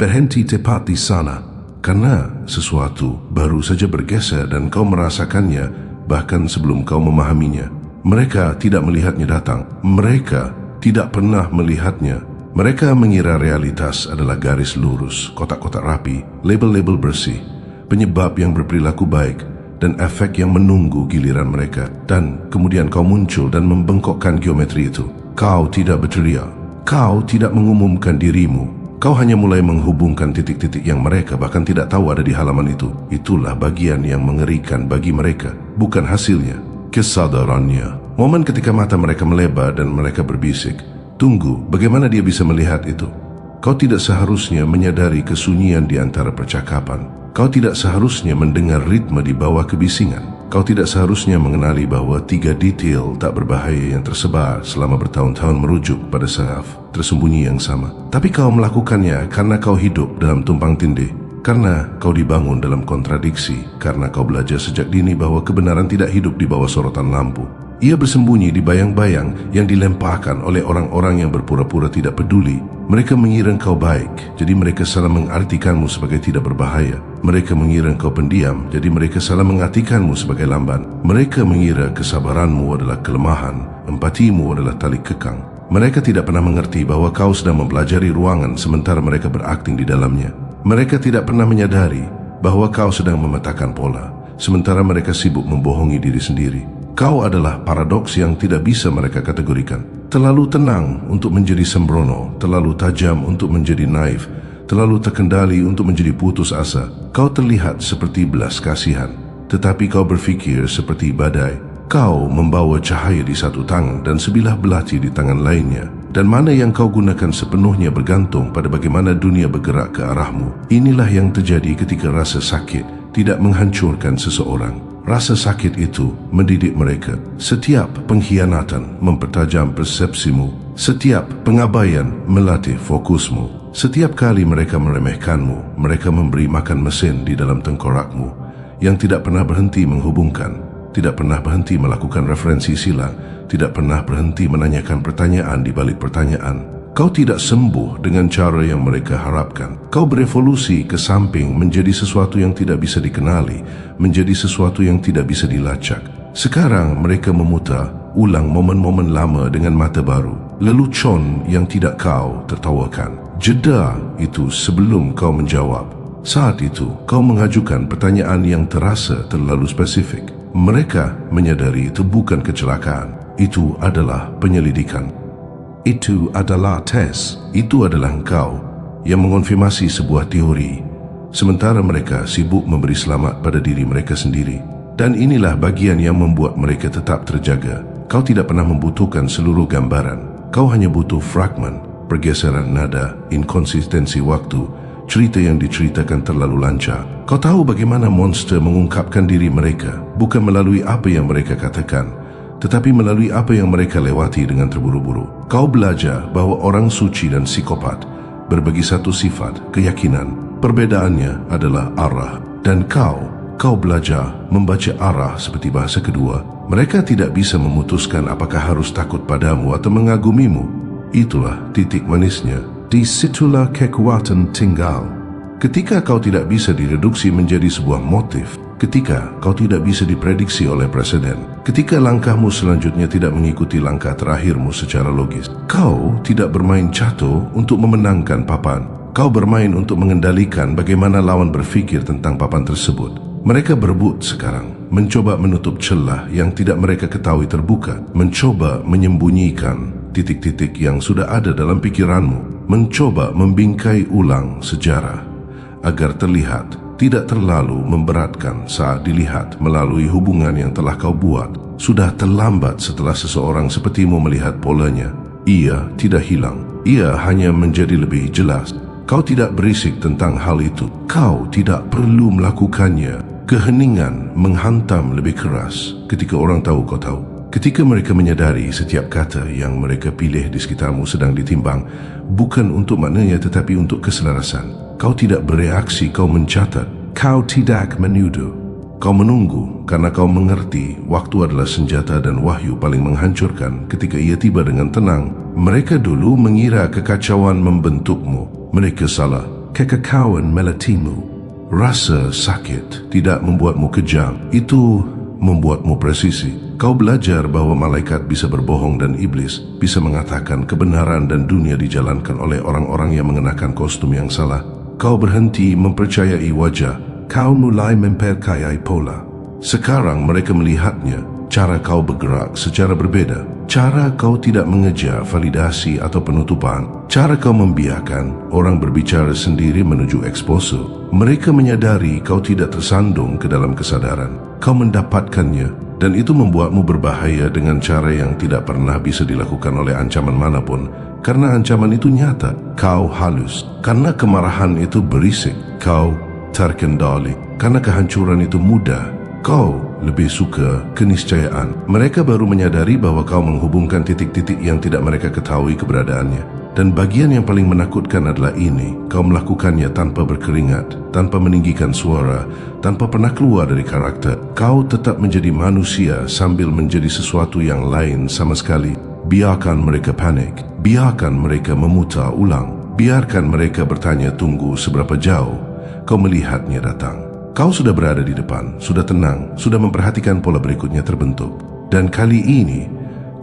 Berhenti tepat di sana, karena sesuatu baru saja bergeser dan kau merasakannya bahkan sebelum kau memahaminya. Mereka tidak melihatnya datang. Mereka tidak pernah melihatnya. Mereka mengira realitas adalah garis lurus, kotak-kotak rapi, label-label bersih, penyebab yang berperilaku baik, dan efek yang menunggu giliran mereka. Dan kemudian kau muncul dan membengkokkan geometri itu. Kau tidak berteriak. Kau tidak mengumumkan dirimu. Kau hanya mulai menghubungkan titik-titik yang mereka bahkan tidak tahu ada di halaman itu. Itulah bagian yang mengerikan bagi mereka, bukan hasilnya, kesadarannya. Momen ketika mata mereka melebar dan mereka berbisik, tunggu, bagaimana dia bisa melihat itu? Kau tidak seharusnya menyadari kesunyian di antara percakapan. Kau tidak seharusnya mendengar ritme di bawah kebisingan. Kau tidak seharusnya mengenali bahwa 3 detail tak berbahaya yang tersebar selama bertahun-tahun merujuk pada saraf tersembunyi yang sama. Tapi kau melakukannya karena kau hidup dalam tumpang tindih, karena kau dibangun dalam kontradiksi, karena kau belajar sejak dini bahwa kebenaran tidak hidup di bawah sorotan lampu. Ia bersembunyi di bayang-bayang yang dilemparkan oleh orang-orang yang berpura-pura tidak peduli. Mereka mengira engkau baik, jadi mereka salah mengartikanmu sebagai tidak berbahaya. Mereka mengira engkau pendiam, jadi mereka salah mengartikanmu sebagai lamban. Mereka mengira kesabaranmu adalah kelemahan, empatimu adalah tali kekang. Mereka tidak pernah mengerti bahwa kau sedang mempelajari ruangan sementara mereka berakting di dalamnya. Mereka tidak pernah menyadari bahwa kau sedang memetakan pola, sementara mereka sibuk membohongi diri sendiri. Kau adalah paradoks yang tidak bisa mereka kategorikan. Terlalu tenang untuk menjadi sembrono, terlalu tajam untuk menjadi naif, terlalu terkendali untuk menjadi putus asa. Kau terlihat seperti belas kasihan, tetapi kau berfikir seperti badai. Kau membawa cahaya di satu tangan dan sebilah belati di tangan lainnya. Dan mana yang kau gunakan sepenuhnya bergantung pada bagaimana dunia bergerak ke arahmu. Inilah yang terjadi ketika rasa sakit tidak menghancurkan seseorang. Rasa sakit itu mendidik mereka. Setiap pengkhianatan mempertajam persepsimu. Setiap pengabaian melatih fokusmu. Setiap kali mereka meremehkanmu, mereka memberi makan mesin di dalam tengkorakmu yang tidak pernah berhenti menghubungkan, tidak pernah berhenti melakukan referensi silang, tidak pernah berhenti menanyakan pertanyaan di balik pertanyaan. Kau tidak sembuh dengan cara yang mereka harapkan. Kau berevolusi ke samping menjadi sesuatu yang tidak bisa dikenali, menjadi sesuatu yang tidak bisa dilacak. Sekarang mereka memutar ulang momen-momen lama dengan mata baru. Lelucon yang tidak kau tertawakan. Jeda itu sebelum kau menjawab. Saat itu kau mengajukan pertanyaan yang terasa terlalu spesifik. Mereka menyadari itu bukan kecelakaan. Itu adalah penyelidikan. Itu adalah tes. Itu adalah engkau yang mengonfirmasi sebuah teori, sementara mereka sibuk memberi selamat pada diri mereka sendiri. Dan inilah bagian yang membuat mereka tetap terjaga. Kau tidak pernah membutuhkan seluruh gambaran. Kau hanya butuh fragmen, pergeseran nada, inkonsistensi waktu, cerita yang diceritakan terlalu lancar. Kau tahu bagaimana monster mengungkapkan diri mereka, bukan melalui apa yang mereka katakan, tetapi melalui apa yang mereka lewati dengan terburu-buru. Kau belajar bahwa orang suci dan psikopat berbagi satu sifat, keyakinan. Perbedaannya adalah arah. Dan kau belajar membaca arah seperti bahasa kedua. Mereka tidak bisa memutuskan apakah harus takut padamu atau mengagumimu. Itulah titik manisnya. Di situlah kekuatan tinggal. Ketika kau tidak bisa direduksi menjadi sebuah motif, ketika kau tidak bisa diprediksi oleh presiden, ketika langkahmu selanjutnya tidak mengikuti langkah terakhirmu secara logis, kau tidak bermain catur untuk memenangkan papan. Kau bermain untuk mengendalikan bagaimana lawan berfikir tentang papan tersebut. Mereka berebut sekarang, mencoba menutup celah yang tidak mereka ketahui terbuka, mencoba menyembunyikan titik-titik yang sudah ada dalam pikiranmu, mencoba membingkai ulang sejarah agar terlihat tidak terlalu memberatkan saat dilihat melalui hubungan yang telah kau buat. Sudah terlambat setelah seseorang sepertimu melihat polanya. Ia tidak hilang. Ia hanya menjadi lebih jelas. Kau tidak berisik tentang hal itu. Kau tidak perlu melakukannya. Keheningan menghantam lebih keras ketika orang tahu kau tahu. Ketika mereka menyadari setiap kata yang mereka pilih di sekitarmu sedang ditimbang, bukan untuk maknanya tetapi untuk keselarasan. Kau tidak bereaksi, kau mencatat. Kau tidak menuduh. Kau menunggu karena kau mengerti waktu adalah senjata dan wahyu paling menghancurkan ketika ia tiba dengan tenang. Mereka dulu mengira kekacauan membentukmu. Mereka salah. kekekauan melatimu. Rasa sakit tidak membuatmu kejam, itu membuatmu presisi. Kau belajar bahwa malaikat bisa berbohong dan iblis bisa mengatakan kebenaran dan dunia dijalankan oleh orang-orang yang mengenakan kostum yang salah. Kau berhenti mempercayai wajah, kau mulai mempercayai pola. Sekarang mereka melihatnya, cara kau bergerak secara berbeda. Cara kau tidak mengejar validasi atau penutupan. Cara kau membiarkan orang berbicara sendiri menuju expose. Mereka menyadari kau tidak tersandung ke dalam kesadaran. Kau mendapatkannya dan itu membuatmu berbahaya dengan cara yang tidak pernah bisa dilakukan oleh ancaman manapun. Karena ancaman itu nyata, kau halus. Karena kemarahan itu berisik, kau terkendali. Karena kehancuran itu mudah, kau lebih suka keniscayaan. Mereka baru menyadari bahwa kau menghubungkan titik-titik yang tidak mereka ketahui keberadaannya. Dan bagian yang paling menakutkan adalah ini, kau melakukannya tanpa berkeringat, tanpa meninggikan suara, tanpa pernah keluar dari karakter. Kau tetap menjadi manusia sambil menjadi sesuatu yang lain sama sekali. Biarkan mereka panik, biarkan mereka memutar ulang, biarkan mereka bertanya tunggu seberapa jauh kau melihatnya datang. Kau sudah berada di depan, sudah tenang, sudah memperhatikan pola berikutnya terbentuk. Dan kali ini,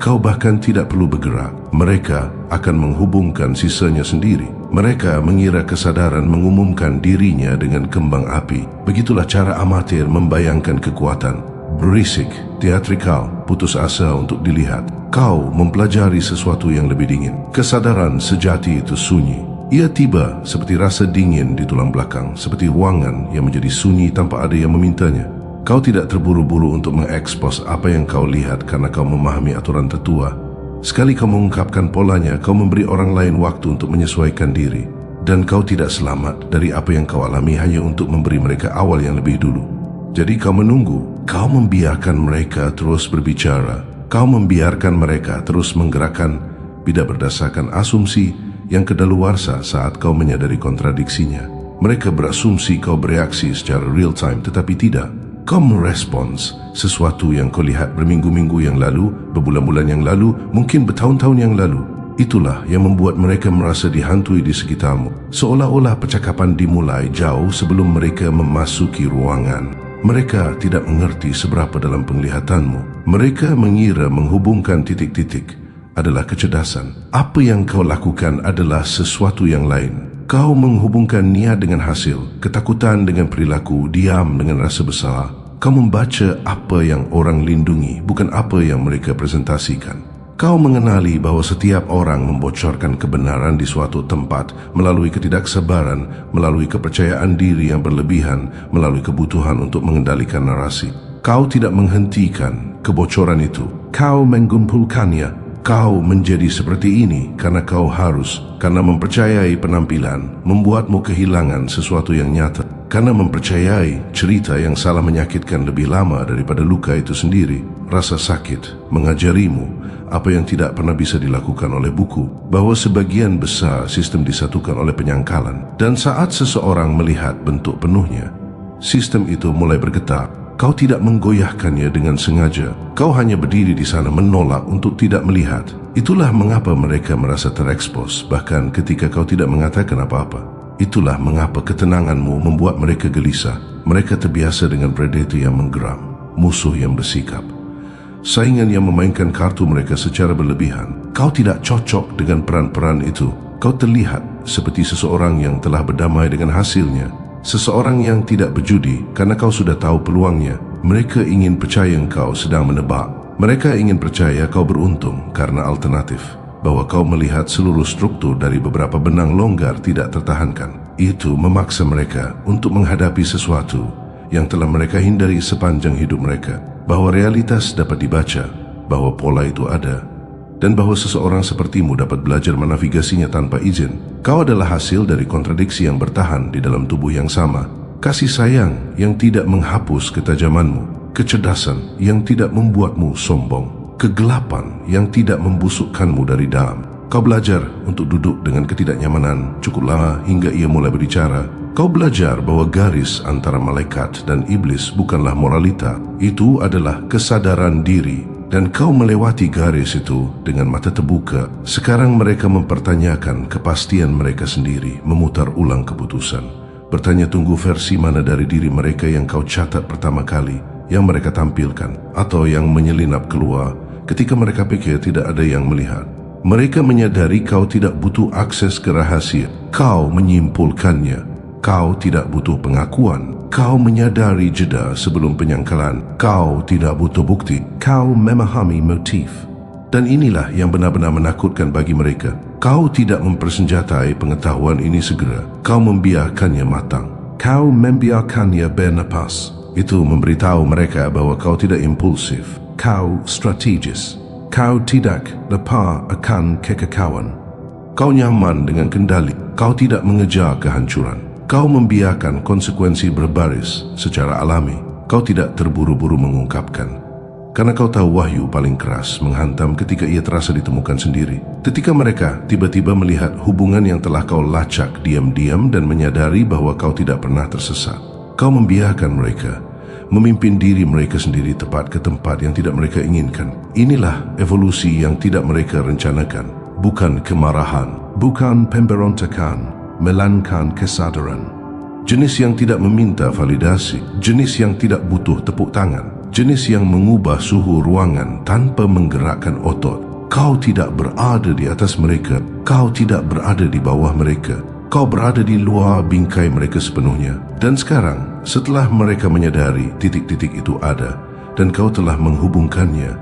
kau bahkan tidak perlu bergerak. Mereka akan menghubungkan sisanya sendiri. Mereka mengira kesadaran mengumumkan dirinya dengan kembang api. Begitulah cara amatir membayangkan kekuatan. Berisik, teatrikal, putus asa untuk dilihat. Kau mempelajari sesuatu yang lebih dingin. Kesadaran sejati itu sunyi. Ia tiba seperti rasa dingin di tulang belakang, seperti ruangan yang menjadi sunyi tanpa ada yang memintanya. Kau tidak terburu-buru untuk mengekspos apa yang kau lihat karena kau memahami aturan tetua. Sekali kau mengungkapkan polanya, kau memberi orang lain waktu untuk menyesuaikan diri. Dan kau tidak selamat dari apa yang kau alami hanya untuk memberi mereka awal yang lebih dulu. Jadi kau menunggu, kau membiarkan mereka terus berbicara. Kau membiarkan mereka terus menggerakkan, tidak berdasarkan asumsi yang kedaluarsa saat kau menyadari kontradiksinya. Mereka berasumsi kau bereaksi secara real time, tetapi tidak. Kau merespons sesuatu yang kau lihat berminggu-minggu yang lalu, berbulan-bulan yang lalu, mungkin bertahun-tahun yang lalu. Itulah yang membuat mereka merasa dihantui di sekitarmu. Seolah-olah percakapan dimulai jauh sebelum mereka memasuki ruangan. Mereka tidak mengerti seberapa dalam penglihatanmu. Mereka mengira menghubungkan titik-titik adalah kecerdasan. Apa yang kau lakukan adalah sesuatu yang lain. Kau menghubungkan niat dengan hasil, ketakutan dengan perilaku, diam dengan rasa besar. Kau membaca apa yang orang lindungi, bukan apa yang mereka presentasikan. Kau mengenali bahwa setiap orang membocorkan kebenaran di suatu tempat melalui ketidaksabaran, melalui kepercayaan diri yang berlebihan, melalui kebutuhan untuk mengendalikan narasi. Kau tidak menghentikan kebocoran itu. Kau mengumpulkannya. Kau menjadi seperti ini karena kau harus, karena mempercayai penampilan membuatmu kehilangan sesuatu yang nyata, karena mempercayai cerita yang salah menyakitkan lebih lama daripada luka itu sendiri. Rasa sakit mengajarimu apa yang tidak pernah bisa dilakukan oleh buku, bahwa sebagian besar sistem disatukan oleh penyangkalan. Dan saat seseorang melihat bentuk penuhnya, sistem itu mulai bergetar. Kau tidak menggoyahkannya dengan sengaja. Kau hanya berdiri di sana menolak untuk tidak melihat. Itulah mengapa mereka merasa terekspos, bahkan ketika kau tidak mengatakan apa-apa. Itulah mengapa ketenanganmu membuat mereka gelisah. Mereka terbiasa dengan predator yang menggeram, musuh yang bersikap, saingan yang memainkan kartu mereka secara berlebihan. Kau tidak cocok dengan peran-peran itu. Kau terlihat seperti seseorang yang telah berdamai dengan hasilnya. Seseorang yang tidak berjudi karena kau sudah tahu peluangnya. Mereka ingin percaya engkau sedang menebak. Mereka ingin percaya kau beruntung karena alternatif, bahwa kau melihat seluruh struktur dari beberapa benang longgar tidak tertahankan. Itu memaksa mereka untuk menghadapi sesuatu yang telah mereka hindari sepanjang hidup mereka, bahwa realitas dapat dibaca, bahwa pola itu ada, dan bahwa seseorang sepertimu dapat belajar menavigasinya tanpa izin. Kau adalah hasil dari kontradiksi yang bertahan di dalam tubuh yang sama. Kasih sayang yang tidak menghapus ketajamanmu, kecerdasan yang tidak membuatmu sombong, kegelapan yang tidak membusukkanmu dari dalam. Kau belajar untuk duduk dengan ketidaknyamanan cukup lama hingga ia mulai berbicara. Kau belajar bahwa garis antara malaikat dan iblis bukanlah moralita. Itu adalah kesadaran diri. dan kau melewati garis itu dengan mata terbuka. Sekarang mereka mempertanyakan kepastian mereka sendiri, memutar ulang keputusan. Bertanya tunggu versi mana dari diri mereka yang kau catat pertama kali, yang mereka tampilkan, atau yang menyelinap keluar ketika mereka pikir tidak ada yang melihat. Mereka menyadari kau tidak butuh akses ke rahasia. Kau menyimpulkannya. Kau tidak butuh pengakuan. Kau menyadari jeda sebelum penyangkalan. Kau tidak butuh bukti. Kau memahami motif. Dan inilah yang benar-benar menakutkan bagi mereka. Kau tidak mempersenjatai pengetahuan ini segera. Kau membiarkannya matang. Kau membiarkannya bernapas. Itu memberitahu mereka bahwa kau tidak impulsif. Kau strategis. Kau tidak lupa akan kekacauan. Kau nyaman dengan kendali. Kau tidak mengejar kehancuran. Kau membiarkan konsekuensi berbaris secara alami. Kau tidak terburu-buru mengungkapkan. Karena kau tahu wahyu paling keras menghantam ketika ia terasa ditemukan sendiri. Ketika mereka tiba-tiba melihat hubungan yang telah kau lacak diam-diam dan menyadari bahwa kau tidak pernah tersesat. Kau membiarkan mereka memimpin diri mereka sendiri tepat ke tempat yang tidak mereka inginkan. Inilah evolusi yang tidak mereka rencanakan. Bukan kemarahan, bukan pemberontakan, melainkan kesadaran. Jenis yang tidak meminta validasi, jenis yang tidak butuh tepuk tangan, jenis yang mengubah suhu ruangan tanpa menggerakkan otot. Kau tidak berada di atas mereka, kau tidak berada di bawah mereka. Kau berada di luar bingkai mereka sepenuhnya. Dan sekarang, setelah mereka menyadari titik-titik itu ada dan kau telah menghubungkannya,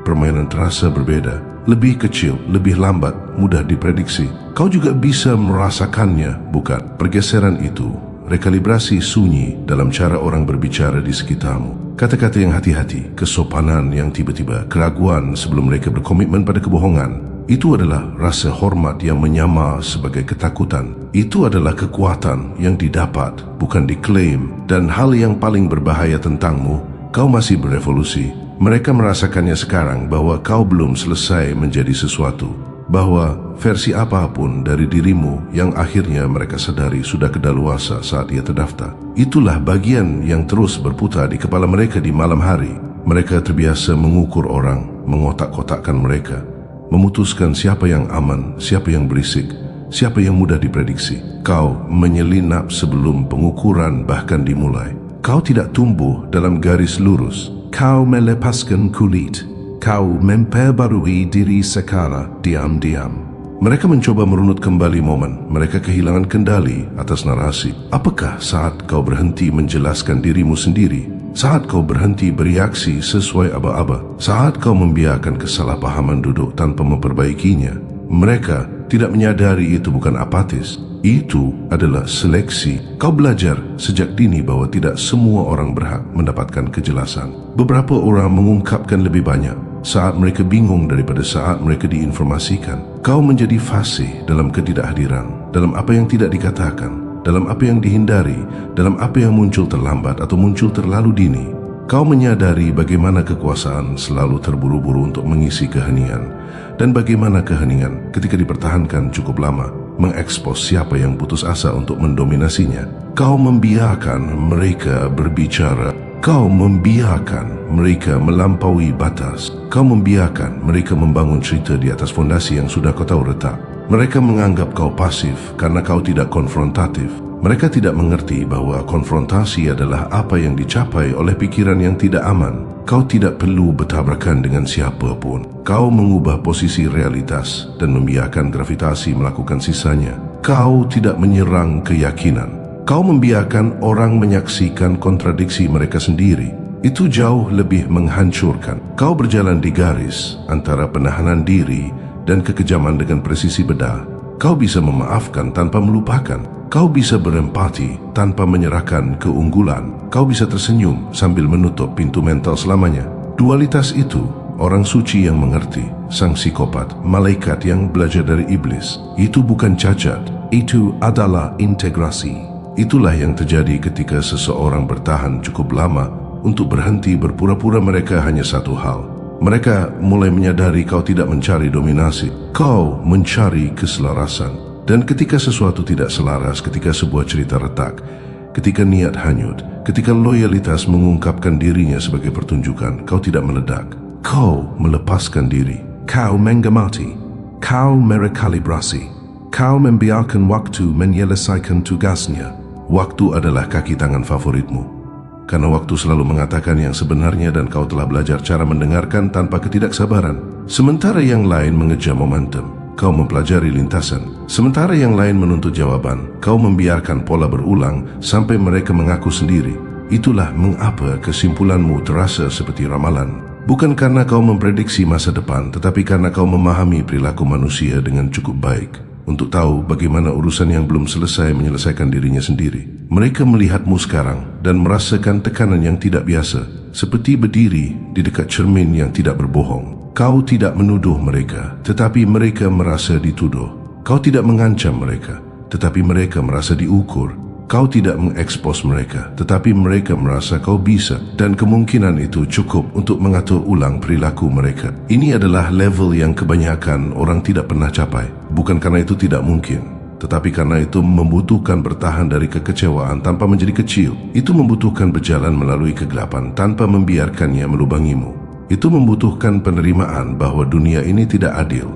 permainan terasa berbeda, lebih kecil, lebih lambat, mudah diprediksi. Kau juga bisa merasakannya, bukan? Pergeseran itu, rekalibrasi sunyi dalam cara orang berbicara di sekitarmu. Kata-kata yang hati-hati, kesopanan yang tiba-tiba, keraguan sebelum mereka berkomitmen pada kebohongan. Itu adalah rasa hormat yang menyamar sebagai ketakutan. Itu adalah kekuatan yang didapat, bukan diklaim. Dan hal yang paling berbahaya tentangmu, kau masih berevolusi. Mereka merasakannya sekarang bahwa kau belum selesai menjadi sesuatu. Bahwa versi apapun dari dirimu yang akhirnya mereka sadari sudah kedaluarsa saat ia terdaftar. Itulah bagian yang terus berputar di kepala mereka di malam hari. Mereka terbiasa mengukur orang, mengotak-kotakkan mereka, memutuskan siapa yang aman, siapa yang berisik, siapa yang mudah diprediksi. Kau menyelinap sebelum pengukuran bahkan dimulai. Kau tidak tumbuh dalam garis lurus. Kau melepaskan kulit. Kau memperbarui diri secara diam-diam. Mereka mencoba merunut kembali momen. Mereka kehilangan kendali atas narasi. Apakah saat kau berhenti menjelaskan dirimu sendiri? Saat kau berhenti bereaksi sesuai aba-aba? Saat kau membiarkan kesalahpahaman duduk tanpa memperbaikinya? Mereka tidak menyadari itu bukan apatis. Itu adalah seleksi. Kau belajar sejak dini bahwa tidak semua orang berhak mendapatkan kejelasan. Beberapa orang mengungkapkan lebih banyak saat mereka bingung daripada saat mereka diinformasikan. Kau menjadi fasih dalam ketidakhadiran, dalam apa yang tidak dikatakan, dalam apa yang dihindari, dalam apa yang muncul terlambat atau muncul terlalu dini. Kau menyadari bagaimana kekuasaan selalu terburu-buru untuk mengisi keheningan, dan bagaimana keheningan ketika dipertahankan cukup lama mengekspos siapa yang putus asa untuk mendominasinya. Kau membiarkan mereka berbicara. Kau membiarkan mereka melampaui batas. Kau membiarkan mereka membangun cerita di atas fondasi yang sudah kau tahu retak. Mereka menganggap kau pasif karena kau tidak konfrontatif. Mereka tidak mengerti bahwa konfrontasi adalah apa yang dicapai oleh pikiran yang tidak aman. Kau tidak perlu bertabrakan dengan siapa pun. Kau mengubah posisi realitas dan membiarkan gravitasi melakukan sisanya. Kau tidak menyerang keyakinan. Kau membiarkan orang menyaksikan kontradiksi mereka sendiri. Itu jauh lebih menghancurkan. Kau berjalan di garis antara penahanan diri dan kekejaman dengan presisi bedah. Kau bisa memaafkan tanpa melupakan. Kau bisa berempati tanpa menyerahkan keunggulan. Kau bisa tersenyum sambil menutup pintu mental selamanya. Dualitas itu, orang suci yang mengerti, sang psikopat, malaikat yang belajar dari iblis. Itu bukan cacat, itu adalah integrasi. Itulah yang terjadi ketika seseorang bertahan cukup lama untuk berhenti berpura-pura mereka hanya satu hal. Mereka mulai menyadari kau tidak mencari dominasi. Kau mencari keselarasan. Dan ketika sesuatu tidak selaras, ketika sebuah cerita retak, ketika niat hanyut, ketika loyalitas mengungkapkan dirinya sebagai pertunjukan, kau tidak meledak. Kau melepaskan diri. Kau mengamati. Kau merekalibrasi. Kau membiarkan waktu menyelesaikan tugasnya. Waktu adalah kaki tangan favoritmu. Karena waktu selalu mengatakan yang sebenarnya dan kau telah belajar cara mendengarkan tanpa ketidaksabaran. Sementara yang lain mengejar momentum, kau mempelajari lintasan. Sementara yang lain menuntut jawaban, kau membiarkan pola berulang sampai mereka mengaku sendiri. Itulah mengapa kesimpulanmu terasa seperti ramalan. Bukan karena kau memprediksi masa depan, tetapi karena kau memahami perilaku manusia dengan cukup baik untuk tahu bagaimana urusan yang belum selesai menyelesaikan dirinya sendiri. Mereka melihatmu sekarang dan merasakan tekanan yang tidak biasa, seperti berdiri di dekat cermin yang tidak berbohong. Kau tidak menuduh mereka, tetapi mereka merasa dituduh. Kau tidak mengancam mereka, tetapi mereka merasa diukur. Kau tidak mengekspos mereka, tetapi mereka merasa kau bisa, dan kemungkinan itu cukup untuk mengatur ulang perilaku mereka. Ini adalah level yang kebanyakan orang tidak pernah capai. Bukan karena itu tidak mungkin, tetapi karena itu membutuhkan bertahan dari kekecewaan tanpa menjadi kecil. Itu membutuhkan berjalan melalui kegelapan tanpa membiarkannya melubangimu. Itu membutuhkan penerimaan bahwa dunia ini tidak adil,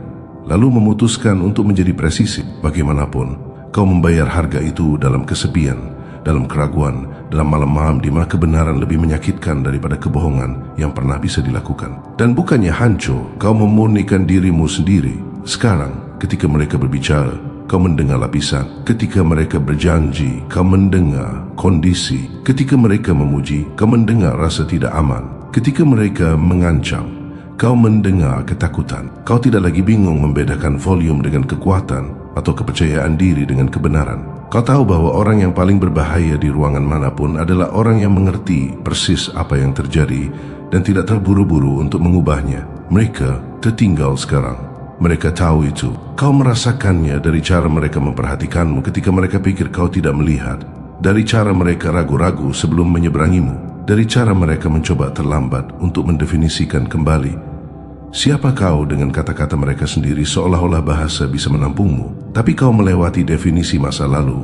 lalu memutuskan untuk menjadi presisi. Bagaimanapun, kau membayar harga itu dalam kesepian, dalam keraguan, dalam malam-malam di mana kebenaran lebih menyakitkan daripada kebohongan yang pernah bisa dilakukan. Dan bukannya hancur, kau memurnikan dirimu sendiri. Sekarang, ketika mereka berbicara, kau mendengar lapisan. Ketika mereka berjanji, kau mendengar kondisi. Ketika mereka memuji, kau mendengar rasa tidak aman. Ketika mereka mengancam, kau mendengar ketakutan. Kau tidak lagi bingung membedakan volume dengan kekuatan atau kepercayaan diri dengan kebenaran. Kau tahu bahwa orang yang paling berbahaya di ruangan manapun adalah orang yang mengerti persis apa yang terjadi dan tidak terburu-buru untuk mengubahnya. Mereka tertinggal sekarang. Mereka tahu itu. Kau merasakannya dari cara mereka memperhatikanmu ketika mereka pikir kau tidak melihat, dari cara mereka ragu-ragu sebelum menyeberangimu, dari cara mereka mencoba terlambat untuk mendefinisikan kembali siapa kau dengan kata-kata mereka sendiri, seolah-olah bahasa bisa menampungmu. Tapi kau melewati definisi masa lalu.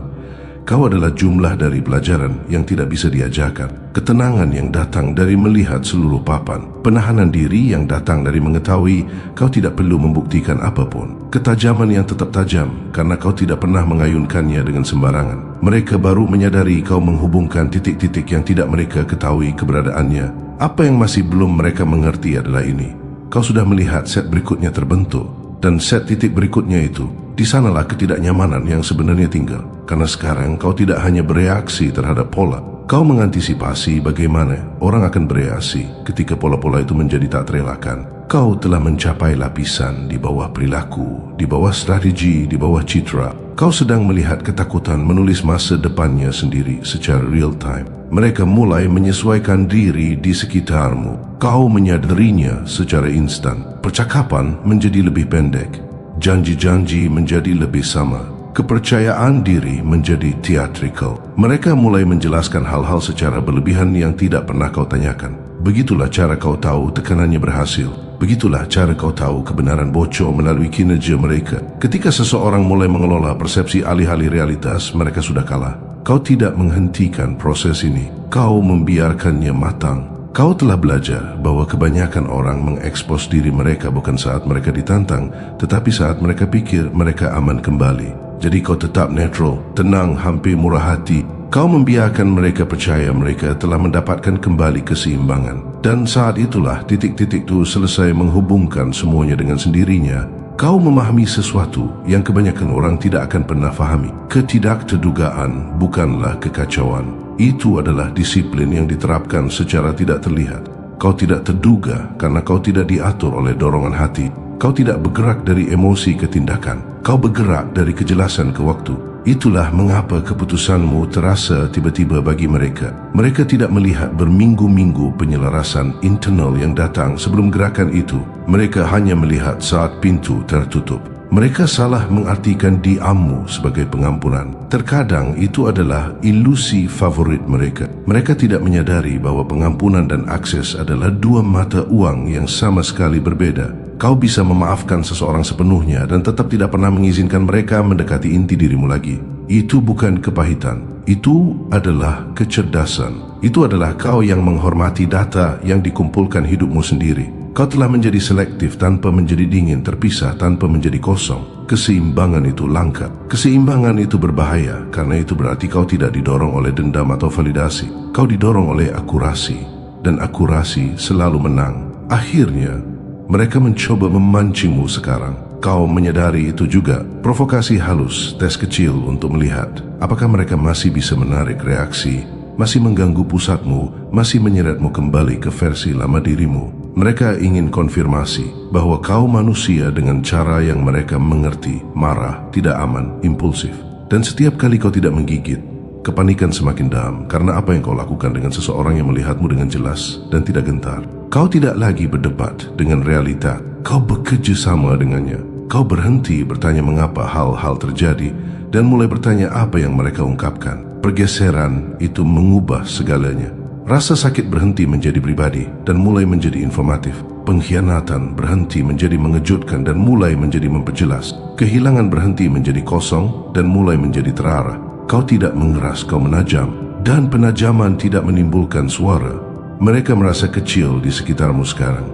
Kau adalah jumlah dari pelajaran yang tidak bisa diajarkan. Ketenangan yang datang dari melihat seluruh papan. Penahanan diri yang datang dari mengetahui kau tidak perlu membuktikan apapun. Ketajaman yang tetap tajam karena kau tidak pernah mengayunkannya dengan sembarangan. Mereka baru menyadari kau menghubungkan titik-titik yang tidak mereka ketahui keberadaannya. Apa yang masih belum mereka mengerti adalah ini. Kau sudah melihat set berikutnya terbentuk, dan set titik berikutnya itu, di sanalah ketidaknyamanan yang sebenarnya tinggal. Karena sekarang kau tidak hanya bereaksi terhadap pola, kau mengantisipasi bagaimana orang akan bereaksi ketika pola-pola itu menjadi tak terelakkan. Kau telah mencapai lapisan di bawah perilaku, di bawah strategi, di bawah citra. Kau sedang melihat ketakutan menulis masa depannya sendiri secara real time. Mereka mulai menyesuaikan diri di sekitarmu. Kau menyadarinya secara instan. Percakapan menjadi lebih pendek. Janji-janji menjadi lebih sama. Kepercayaan diri menjadi theatrical. Mereka mulai menjelaskan hal-hal secara berlebihan yang tidak pernah kau tanyakan. Begitulah cara kau tahu tekanannya berhasil. Begitulah cara kau tahu kebenaran bocor melalui kinerja mereka. Ketika seseorang mulai mengelola persepsi alih-alih realitas, mereka sudah kalah. Kau tidak menghentikan proses ini. Kau membiarkannya matang. Kau telah belajar bahwa kebanyakan orang mengekspos diri mereka bukan saat mereka ditantang, tetapi saat mereka pikir mereka aman kembali. Jadi kau tetap netral, tenang, hampir murah hati. Kau membiarkan mereka percaya mereka telah mendapatkan kembali keseimbangan. Dan saat itulah titik-titik itu selesai menghubungkan semuanya dengan sendirinya. Kau memahami sesuatu yang kebanyakan orang tidak akan pernah fahami. Ketidakterdugaan bukanlah kekacauan. Itu adalah disiplin yang diterapkan secara tidak terlihat. Kau tidak terduga karena kau tidak diatur oleh dorongan hati. Kau tidak bergerak dari emosi ke tindakan. Kau bergerak dari kejelasan ke waktu. Itulah mengapa keputusanmu terasa tiba-tiba bagi mereka. Mereka tidak melihat berminggu-minggu penyelarasan internal yang datang sebelum gerakan itu. Mereka hanya melihat saat pintu tertutup. Mereka salah mengartikan diammu sebagai pengampunan. Terkadang itu adalah ilusi favorit mereka. Mereka tidak menyadari bahwa pengampunan dan akses adalah dua mata uang yang sama sekali berbeda. Kau bisa memaafkan seseorang sepenuhnya dan tetap tidak pernah mengizinkan mereka mendekati inti dirimu lagi. Itu bukan kepahitan. Itu adalah kecerdasan. Itu adalah kau yang menghormati data yang dikumpulkan hidupmu sendiri. Kau telah menjadi selektif tanpa menjadi dingin, terpisah tanpa menjadi kosong. Keseimbangan itu langka. Keseimbangan itu berbahaya, karena itu berarti kau tidak didorong oleh dendam atau validasi. Kau didorong oleh akurasi, dan akurasi selalu menang. Akhirnya, mereka mencoba memancingmu sekarang. Kau menyadari itu juga. Provokasi halus, tes kecil untuk melihat apakah mereka masih bisa menarik reaksi, masih mengganggu pusatmu, masih menyeretmu kembali ke versi lama dirimu. Mereka ingin konfirmasi bahwa kau manusia dengan cara yang mereka mengerti, marah, tidak aman, impulsif. Dan setiap kali kau tidak menggigit, kepanikan semakin dalam karena apa yang kau lakukan dengan seseorang yang melihatmu dengan jelas dan tidak gentar. Kau tidak lagi berdebat dengan realita, kau bekerja sama dengannya. Kau berhenti bertanya mengapa hal-hal terjadi dan mulai bertanya apa yang mereka ungkapkan. Pergeseran itu mengubah segalanya. Rasa sakit berhenti menjadi pribadi dan mulai menjadi informatif. Pengkhianatan berhenti menjadi mengejutkan dan mulai menjadi memperjelas. Kehilangan berhenti menjadi kosong dan mulai menjadi terarah. Kau tidak mengeras, kau menajam, dan penajaman tidak menimbulkan suara. Mereka merasa kecil di sekitarmu sekarang.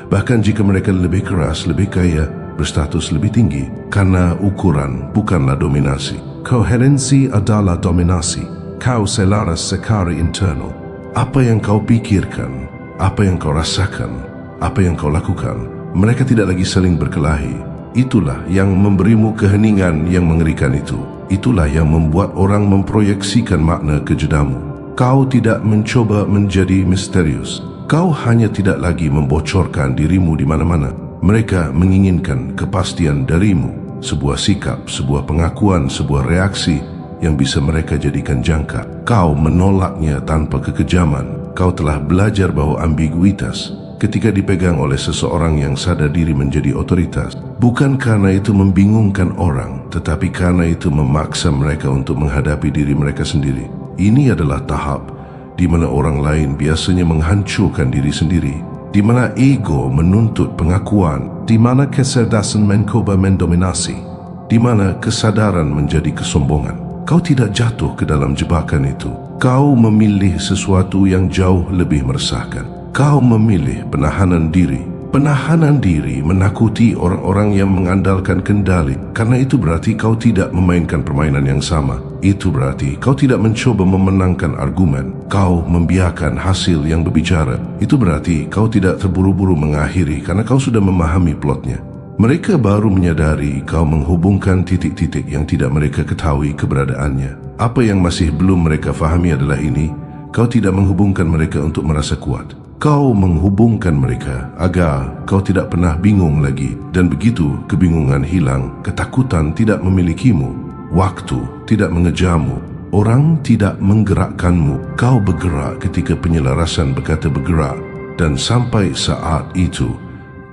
Bahkan jika mereka lebih keras, lebih kaya, berstatus lebih tinggi, karena ukuran bukanlah dominasi. Koherensi adalah dominasi. Kau selaras secara internal. Apa yang kau pikirkan, apa yang kau rasakan, apa yang kau lakukan, mereka tidak lagi saling berkelahi. Itulah yang memberimu keheningan yang mengerikan itu. Itulah yang membuat orang memproyeksikan makna ke judamu. Kau tidak mencoba menjadi misterius. Kau hanya tidak lagi membocorkan dirimu di mana-mana. Mereka menginginkan kepastian darimu, sebuah sikap, sebuah pengakuan, sebuah reaksi yang bisa mereka jadikan jangka. Kau menolaknya tanpa kekejaman. Kau telah belajar bahwa ambiguitas ketika dipegang oleh seseorang yang sadar diri menjadi otoritas, bukan karena itu membingungkan orang, tetapi karena itu memaksa mereka untuk menghadapi diri mereka sendiri. Ini adalah tahap di mana orang lain biasanya menghancurkan diri sendiri, di mana ego menuntut pengakuan, di mana kecerdasan mencoba mendominasi, di mana kesadaran menjadi kesombongan. Kau tidak jatuh ke dalam jebakan itu. Kau memilih sesuatu yang jauh lebih meresahkan. Kau memilih penahanan diri. Penahanan diri menakuti orang-orang yang mengandalkan kendali. Karena itu berarti kau tidak memainkan permainan yang sama. Itu berarti kau tidak mencoba memenangkan argumen. Kau membiarkan hasil yang berbicara. Itu berarti kau tidak terburu-buru mengakhiri karena kau sudah memahami plotnya. Mereka baru menyadari kau menghubungkan titik-titik yang tidak mereka ketahui keberadaannya. Apa yang masih belum mereka fahami adalah ini: kau tidak menghubungkan mereka untuk merasa kuat. Kau menghubungkan mereka agar kau tidak pernah bingung lagi. Dan begitu kebingungan hilang, ketakutan tidak memilikimu, waktu tidak mengejarmu, orang tidak menggerakkanmu. Kau bergerak ketika penyelarasan berkata bergerak. Dan sampai saat itu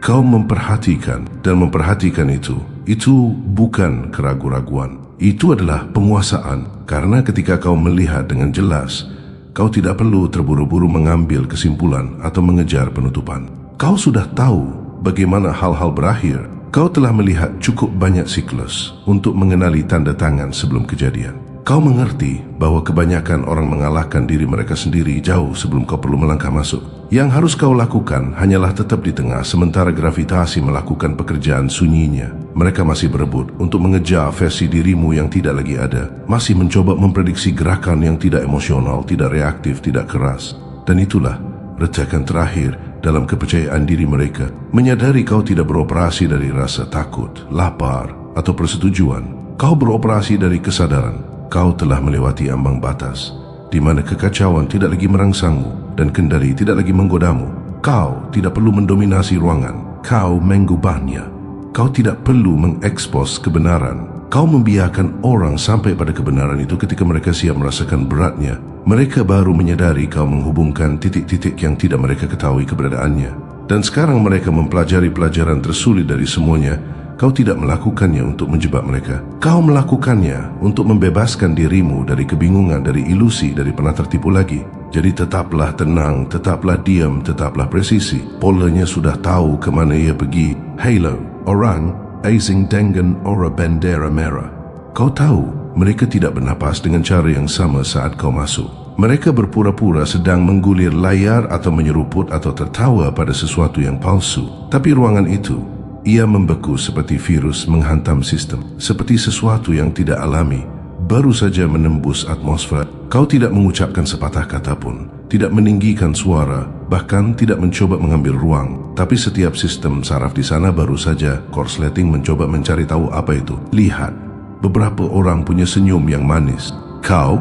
kau memperhatikan dan memperhatikan itu. Itu bukan keraguan-raguan. Itu adalah penguasaan. Karena ketika kau melihat dengan jelas, kau tidak perlu terburu-buru mengambil kesimpulan atau mengejar penutupan. Kau sudah tahu bagaimana hal-hal berakhir. Kau telah melihat cukup banyak siklus untuk mengenali tanda tangan sebelum kejadian. Kau mengerti bahwa kebanyakan orang mengalahkan diri mereka sendiri jauh sebelum kau perlu melangkah masuk. Yang harus kau lakukan hanyalah tetap di tengah sementara gravitasi melakukan pekerjaan sunyinya. Mereka masih berebut untuk mengejar versi dirimu yang tidak lagi ada. Masih mencoba memprediksi gerakan yang tidak emosional, tidak reaktif, tidak keras. Dan itulah retakan terakhir dalam kepercayaan diri mereka. Menyadari kau tidak beroperasi dari rasa takut, lapar, atau persetujuan. Kau beroperasi dari kesadaran. Kau telah melewati ambang batas, di mana kekacauan tidak lagi merangsangmu dan kendali tidak lagi menggodamu. Kau tidak perlu mendominasi ruangan. Kau mengubahnya. Kau tidak perlu mengekspos kebenaran. Kau membiarkan orang sampai pada kebenaran itu ketika mereka siap merasakan beratnya. Mereka baru menyadari kau menghubungkan titik-titik yang tidak mereka ketahui keberadaannya. Dan sekarang mereka mempelajari pelajaran tersulit dari semuanya. Kau tidak melakukannya untuk menjebak mereka. Kau melakukannya untuk membebaskan dirimu dari kebingungan, dari ilusi, dari pernah tertipu lagi. Jadi tetaplah tenang, tetaplah diam, tetaplah presisi. Polanya sudah tahu ke mana ia pergi. Halo, orang asing dengan ora bendera merah. Kau tahu mereka tidak bernapas dengan cara yang sama saat kau masuk. Mereka berpura-pura sedang menggulir layar atau menyeruput atau tertawa pada sesuatu yang palsu. Tapi ruangan itu, ia membeku seperti virus menghantam sistem, seperti sesuatu yang tidak alami, baru saja menembus atmosfer. Kau tidak mengucapkan sepatah kata pun, tidak meninggikan suara, bahkan tidak mencoba mengambil ruang. Tapi setiap sistem saraf di sana baru saja korsleting mencoba mencari tahu apa itu. Lihat, beberapa orang punya senyum yang manis. Kau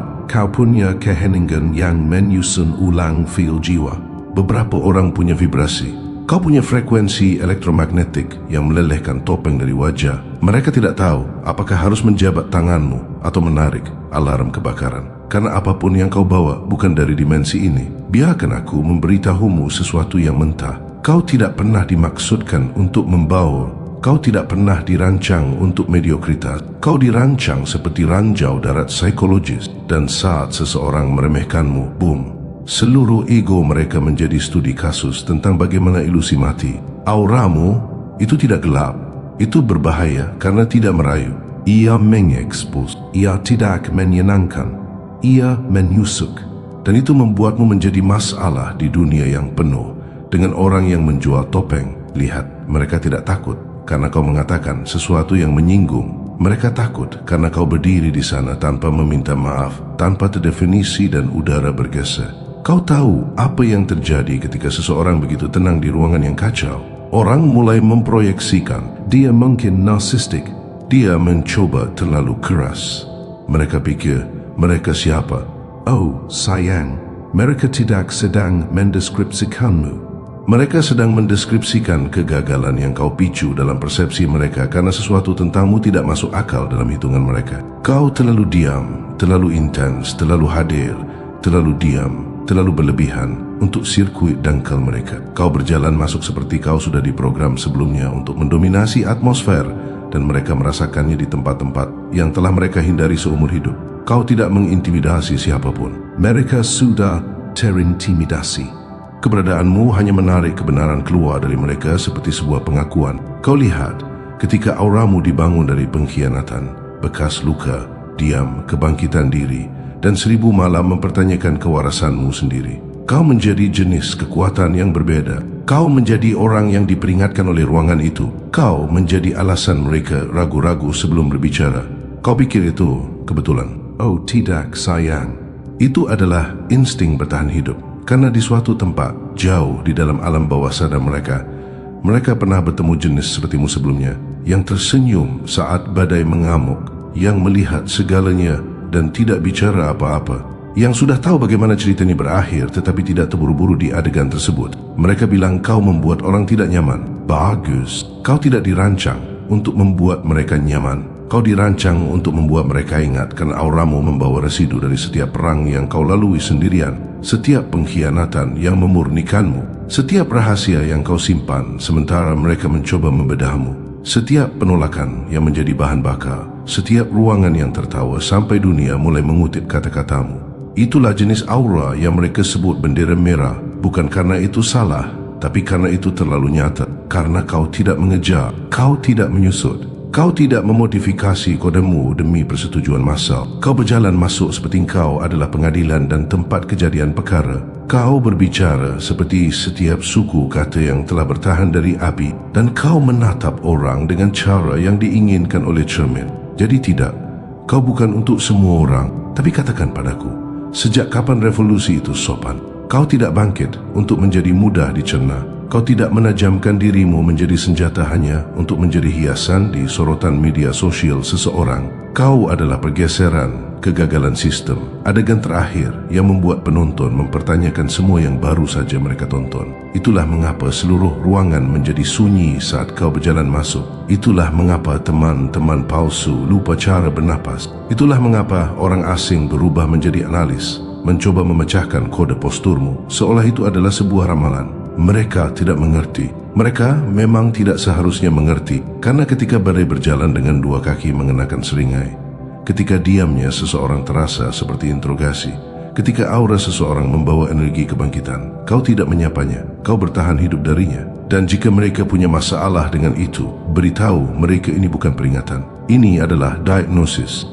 punya keheningan yang menyusun ulang feel jiwa. Beberapa orang punya vibrasi. Kau punya frekuensi elektromagnetik yang melelehkan topeng dari wajah. Mereka tidak tahu apakah harus menjabat tanganmu atau menarik alarm kebakaran. Karena apapun yang kau bawa bukan dari dimensi ini. Biarkan aku memberitahumu sesuatu yang mentah. Kau tidak pernah dimaksudkan untuk membawa. Kau tidak pernah dirancang untuk mediokritas. Kau dirancang seperti ranjau darat psikologis. Dan saat seseorang meremehkanmu, boom, seluruh ego mereka menjadi studi kasus tentang bagaimana ilusi mati. Auramu itu tidak gelap. Itu berbahaya karena tidak merayu. Ia mengekspos. Ia tidak menyenangkan. Ia menyusuk. Dan itu membuatmu menjadi masalah di dunia yang penuh dengan orang yang menjual topeng. Lihat, mereka tidak takut karena kau mengatakan sesuatu yang menyinggung. Mereka takut karena kau berdiri di sana tanpa meminta maaf, tanpa terdefinisi dan udara bergeser. Kau tahu apa yang terjadi ketika seseorang begitu tenang di ruangan yang kacau. Orang mulai memproyeksikan dia mungkin narsistik. Dia mencoba terlalu keras. Mereka pikir mereka siapa? Oh sayang, mereka tidak sedang mendeskripsikanmu. Mereka sedang mendeskripsikan kegagalan yang kau picu dalam persepsi mereka karena sesuatu tentangmu tidak masuk akal dalam hitungan mereka. Kau terlalu diam, terlalu intens, terlalu hadir, terlalu diam, terlalu berlebihan untuk sirkuit dangkal mereka. Kau berjalan masuk seperti kau sudah diprogram sebelumnya untuk mendominasi atmosfer dan mereka merasakannya di tempat-tempat yang telah mereka hindari seumur hidup. Kau tidak mengintimidasi siapapun. Mereka sudah terintimidasi. Keberadaanmu hanya menarik kebenaran keluar dari mereka seperti sebuah pengakuan. Kau lihat, ketika auramu dibangun dari pengkhianatan, bekas luka, diam, kebangkitan diri, dan 1000 malam mempertanyakan kewarasanmu sendiri. Kau menjadi jenis kekuatan yang berbeda. Kau menjadi orang yang diperingatkan oleh ruangan itu. Kau menjadi alasan mereka ragu-ragu sebelum berbicara. Kau pikir itu kebetulan? Oh tidak sayang, itu adalah insting bertahan hidup. Karena di suatu tempat jauh di dalam alam bawah sadar mereka pernah bertemu jenis sepertimu sebelumnya, yang tersenyum saat badai mengamuk, yang melihat segalanya dan tidak bicara apa-apa, yang sudah tahu bagaimana cerita ini berakhir tetapi tidak terburu-buru di adegan tersebut. Mereka bilang kau membuat orang tidak nyaman. Bagus, kau tidak dirancang untuk membuat mereka nyaman. Kau dirancang untuk membuat mereka ingat karena auramu membawa residu dari setiap perang yang kau lalui sendirian, setiap pengkhianatan yang memurnikanmu, setiap rahasia yang kau simpan sementara mereka mencoba membedahmu, setiap penolakan yang menjadi bahan bakar, setiap ruangan yang tertawa sampai dunia mulai mengutip kata-katamu. Itulah jenis aura yang mereka sebut bendera merah, bukan karena itu salah, tapi karena itu terlalu nyata. Karena kau tidak mengejar, kau tidak menyusut, kau tidak memodifikasi kodemu demi persetujuan massal. Kau berjalan masuk seperti kau adalah pengadilan dan tempat kejadian perkara. Kau berbicara seperti setiap suku kata yang telah bertahan dari api, dan kau menatap orang dengan cara yang diinginkan oleh cermin. Jadi tidak, kau bukan untuk semua orang. Tapi katakan padaku, sejak kapan revolusi itu sopan? Kau tidak bangkit untuk menjadi mudah dicerna. Kau tidak menajamkan dirimu menjadi senjata hanya untuk menjadi hiasan di sorotan media sosial seseorang. Kau adalah pergeseran, kegagalan sistem, adegan terakhir yang membuat penonton mempertanyakan semua yang baru saja mereka tonton. Itulah mengapa seluruh ruangan menjadi sunyi saat kau berjalan masuk. Itulah mengapa teman-teman palsu lupa cara bernapas. Itulah mengapa orang asing berubah menjadi analis, mencoba memecahkan kode posturmu seolah itu adalah sebuah ramalan. Mereka tidak mengerti. Mereka memang tidak seharusnya mengerti, karena ketika badai berjalan dengan dua kaki mengenakan seringai, ketika diamnya seseorang terasa seperti interogasi, ketika aura seseorang membawa energi kebangkitan, kau tidak menyapanya, kau bertahan hidup darinya. Dan jika mereka punya masalah dengan itu, beritahu mereka ini bukan peringatan. Ini adalah diagnosis.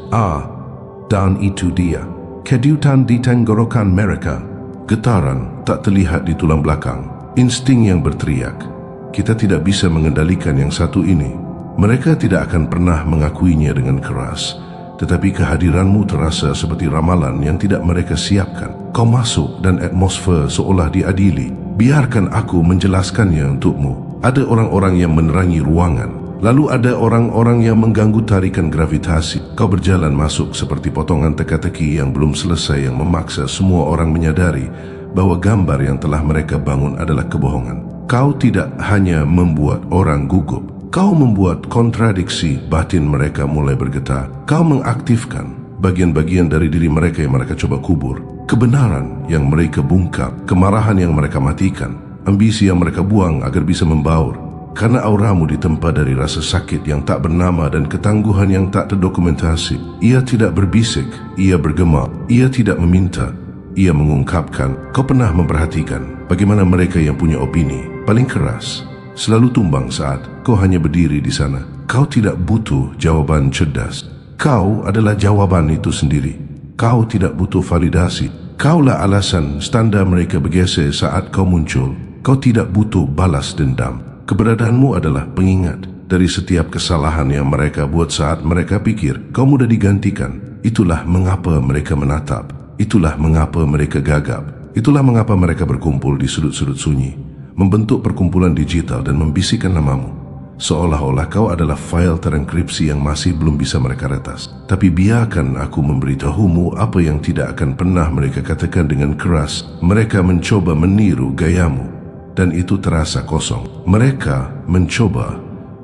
Dan itu dia. kedutan di tenggorokan mereka, getaran tak terlihat di tulang belakang, insting yang berteriak. Kita tidak bisa mengendalikan yang satu ini. Mereka tidak akan pernah mengakuinya dengan keras, tetapi kehadiranmu terasa seperti ramalan yang tidak mereka siapkan. Kau masuk dan atmosfer seolah diadili. Biarkan aku menjelaskannya untukmu. Ada orang-orang yang menerangi ruangan. Lalu ada orang-orang yang mengganggu tarikan gravitasi. Kau berjalan masuk seperti potongan teka-teki yang belum selesai, yang memaksa semua orang menyadari bahwa gambar yang telah mereka bangun adalah kebohongan. Kau tidak hanya membuat orang gugup, kau membuat kontradiksi batin mereka mulai bergetar. Kau mengaktifkan bagian-bagian dari diri mereka yang mereka coba kubur. Kebenaran yang mereka bungkap, kemarahan yang mereka matikan, ambisi yang mereka buang agar bisa membaur. Karena auramu ditempa dari rasa sakit yang tak bernama dan ketangguhan yang tak terdokumentasi. Ia tidak berbisik, ia bergema, ia tidak meminta, ia mengungkapkan. Kau pernah memperhatikan bagaimana mereka yang punya opini paling keras selalu tumbang saat kau hanya berdiri di sana. Kau tidak butuh jawaban cerdas. Kau adalah jawaban itu sendiri. Kau tidak butuh validasi. Kaulah alasan standar mereka bergeser saat kau muncul. Kau tidak butuh balas dendam. Keberadaanmu adalah pengingat dari setiap kesalahan yang mereka buat saat mereka pikir kau mudah digantikan. Itulah mengapa mereka menatap. Itulah mengapa mereka gagap. Itulah mengapa mereka berkumpul di sudut-sudut sunyi, membentuk perkumpulan digital dan membisikkan namamu. Seolah-olah kau adalah file terenkripsi yang masih belum bisa mereka retas. Tapi biarkan aku memberitahumu apa yang tidak akan pernah mereka katakan dengan keras. Mereka mencoba meniru gayamu, dan itu terasa kosong. Mereka mencoba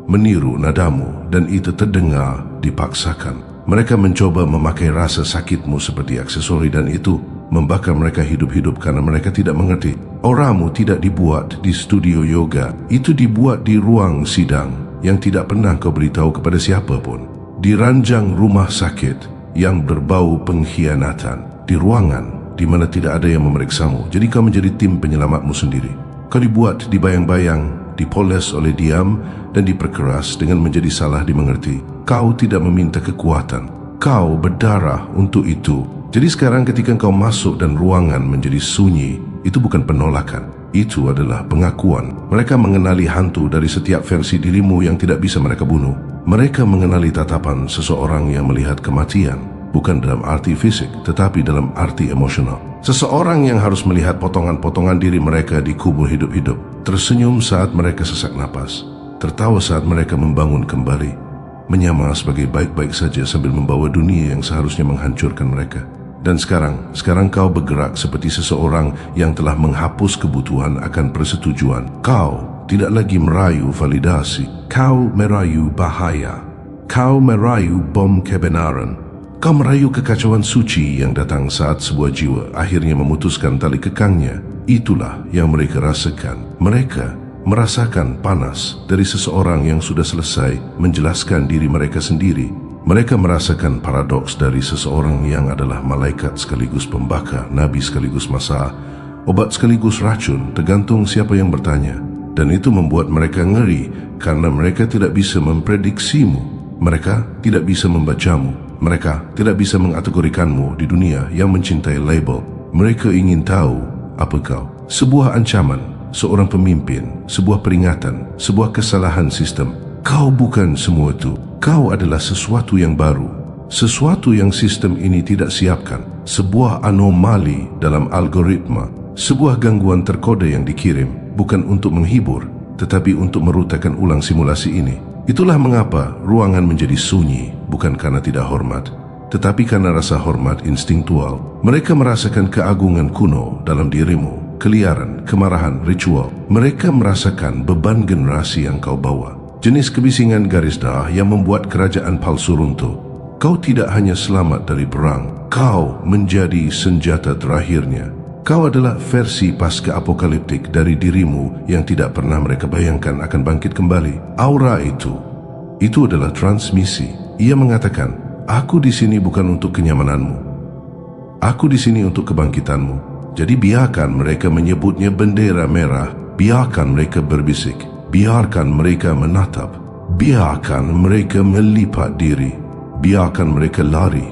meniru nadamu, dan itu terdengar dipaksakan. Mereka mencoba memakai rasa sakitmu seperti aksesori, dan itu membakar mereka hidup-hidup karena mereka tidak mengerti. Auramu tidak dibuat di studio yoga, itu dibuat di ruang sidang yang tidak pernah kau beritahu kepada siapa pun. Di ranjang rumah sakit yang berbau pengkhianatan, di ruangan di mana tidak ada yang memeriksamu. Jadi kau menjadi tim penyelamatmu sendiri. Kau dibuat dibayang-bayang, dipoles oleh diam dan diperkeras dengan menjadi salah dimengerti. Kau tidak meminta kekuatan. Kau berdarah untuk itu. Jadi sekarang ketika kau masuk dan ruangan menjadi sunyi, itu bukan penolakan. Itu adalah pengakuan. Mereka mengenali hantu dari setiap versi dirimu yang tidak bisa mereka bunuh. Mereka mengenali tatapan seseorang yang melihat kematian, bukan dalam arti fisik, tetapi dalam arti emosional. Seseorang yang harus melihat potongan-potongan diri mereka dikubur hidup-hidup, tersenyum saat mereka sesak napas, tertawa saat mereka membangun kembali, menyamar sebagai baik-baik saja sambil membawa dunia yang seharusnya menghancurkan mereka. Dan sekarang kau bergerak seperti seseorang yang telah menghapus kebutuhan akan persetujuan. Kau tidak lagi merayu validasi, kau merayu bahaya. Kau merayu bom kebenaran. Kau merayu kekacauan suci yang datang saat sebuah jiwa akhirnya memutuskan tali kekangnya. Itulah yang mereka rasakan. Mereka merasakan panas dari seseorang yang sudah selesai menjelaskan diri mereka sendiri. Mereka merasakan paradoks dari seseorang yang adalah malaikat sekaligus pembakar, nabi sekaligus masa, obat sekaligus racun, tergantung siapa yang bertanya. Dan itu membuat mereka ngeri karena mereka tidak bisa memprediksimu. Mereka tidak bisa membacamu. Mereka tidak bisa mengategorikanmu di dunia yang mencintai label. Mereka ingin tahu apa kau. Sebuah ancaman, seorang pemimpin, sebuah peringatan, sebuah kesalahan sistem. Kau bukan semua itu. Kau adalah sesuatu yang baru. Sesuatu yang sistem ini tidak siapkan. Sebuah anomali dalam algoritma. Sebuah gangguan terkode yang dikirim bukan untuk menghibur, tetapi untuk merutakan ulang simulasi ini. Itulah mengapa ruangan menjadi sunyi, bukan karena tidak hormat, tetapi karena rasa hormat instingtual. Mereka merasakan keagungan kuno dalam dirimu, keliaran, kemarahan, ritual. Mereka merasakan beban generasi yang kau bawa, jenis kebisingan garis darah yang membuat kerajaan palsu runtuh. Kau tidak hanya selamat dari perang, kau menjadi senjata terakhirnya. Kau adalah versi pasca-apokaliptik dari dirimu yang tidak pernah mereka bayangkan akan bangkit kembali. Aura itu adalah transmisi. Ia mengatakan, aku di sini bukan untuk kenyamananmu. Aku di sini untuk kebangkitanmu. Jadi biarkan mereka menyebutnya bendera merah. Biarkan mereka berbisik. Biarkan mereka menatap. Biarkan mereka melipat diri. Biarkan mereka lari.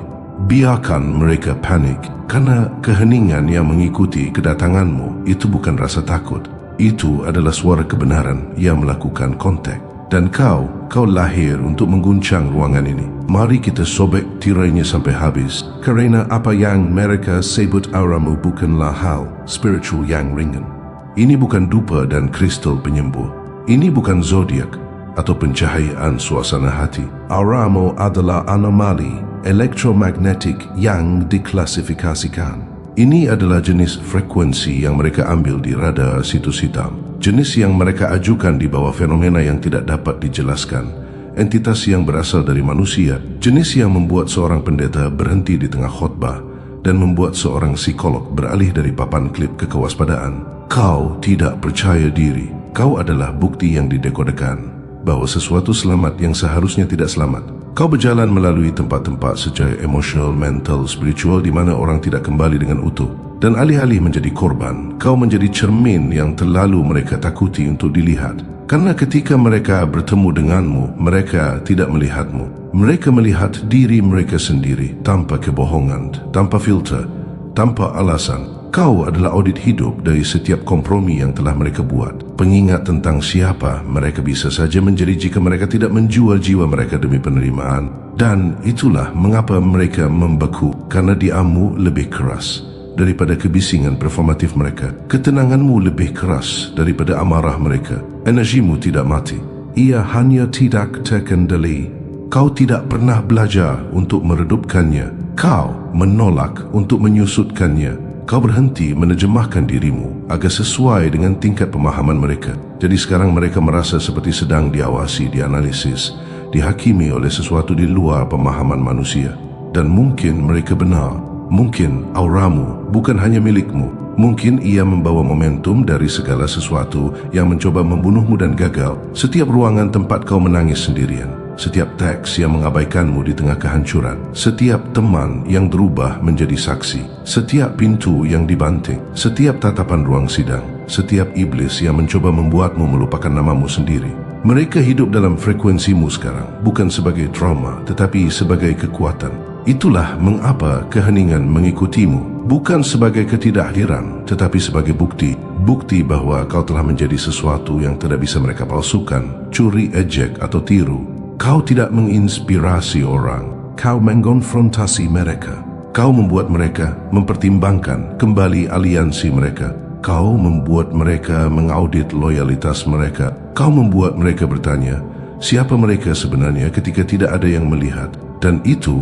Biarkan mereka panik, karena keheningan yang mengikuti kedatanganmu itu bukan rasa takut. Itu adalah suara kebenaran yang melakukan kontak. Dan kau lahir untuk mengguncang ruangan ini. Mari kita sobek tirainya sampai habis, kerana apa yang mereka sebut auramu bukanlah hal spiritual yang ringan. Ini bukan dupa dan kristal penyembuh. Ini bukan zodiak atau pencahayaan suasana hati. Auramu adalah anomali elektromagnetik yang diklasifikasikan. Ini adalah jenis frekuensi yang mereka ambil di radar situs hitam. Jenis yang mereka ajukan di bawah fenomena yang tidak dapat dijelaskan. Entitas yang berasal dari manusia. Jenis yang membuat seorang pendeta berhenti di tengah khotbah dan membuat seorang psikolog beralih dari papan klip ke kewaspadaan. Kau tidak percaya diri. Kau adalah bukti yang didekodekan bahwa sesuatu selamat yang seharusnya tidak selamat. Kau berjalan melalui tempat-tempat secara emosional, mental, spiritual di mana orang tidak kembali dengan utuh. Dan alih-alih menjadi korban, kau menjadi cermin yang terlalu mereka takuti untuk dilihat. Karena ketika mereka bertemu denganmu, mereka tidak melihatmu. Mereka melihat diri mereka sendiri tanpa kebohongan, tanpa filter, tanpa alasan. Kau adalah audit hidup dari setiap kompromi yang telah mereka buat. Pengingat tentang siapa mereka bisa saja menjadi jika mereka tidak menjual jiwa mereka demi penerimaan. Dan itulah mengapa mereka membeku, karena diammu lebih keras daripada kebisingan performatif mereka. Ketenanganmu lebih keras daripada amarah mereka. Energimu tidak mati. Ia hanya tidak terkendali. Kau tidak pernah belajar untuk meredupkannya. Kau menolak untuk menyusutkannya. Kau berhenti menerjemahkan dirimu agar sesuai dengan tingkat pemahaman mereka. Jadi sekarang mereka merasa seperti sedang diawasi, dianalisis, dihakimi oleh sesuatu di luar pemahaman manusia. Dan mungkin mereka benar. Mungkin auramu bukan hanya milikmu. Mungkin ia membawa momentum dari segala sesuatu yang mencoba membunuhmu dan gagal. Setiap ruangan tempat kau menangis sendirian. Setiap teks yang mengabaikanmu di tengah kehancuran. Setiap teman yang berubah menjadi saksi. Setiap pintu yang dibanting. Setiap tatapan ruang sidang. Setiap iblis yang mencoba membuatmu melupakan namamu sendiri. Mereka hidup dalam frekuensimu sekarang, bukan sebagai trauma, tetapi sebagai kekuatan. Itulah mengapa keheningan mengikutimu, bukan sebagai ketidakhadiran, tetapi sebagai bukti. Bukti bahwa kau telah menjadi sesuatu yang tidak bisa mereka palsukan, curi, ejek, atau tiru. Kau tidak menginspirasi orang, kau mengkonfrontasi mereka. Kau membuat mereka mempertimbangkan kembali aliansi mereka. Kau membuat mereka mengaudit loyalitas mereka. Kau membuat mereka bertanya, siapa mereka sebenarnya ketika tidak ada yang melihat. Dan itu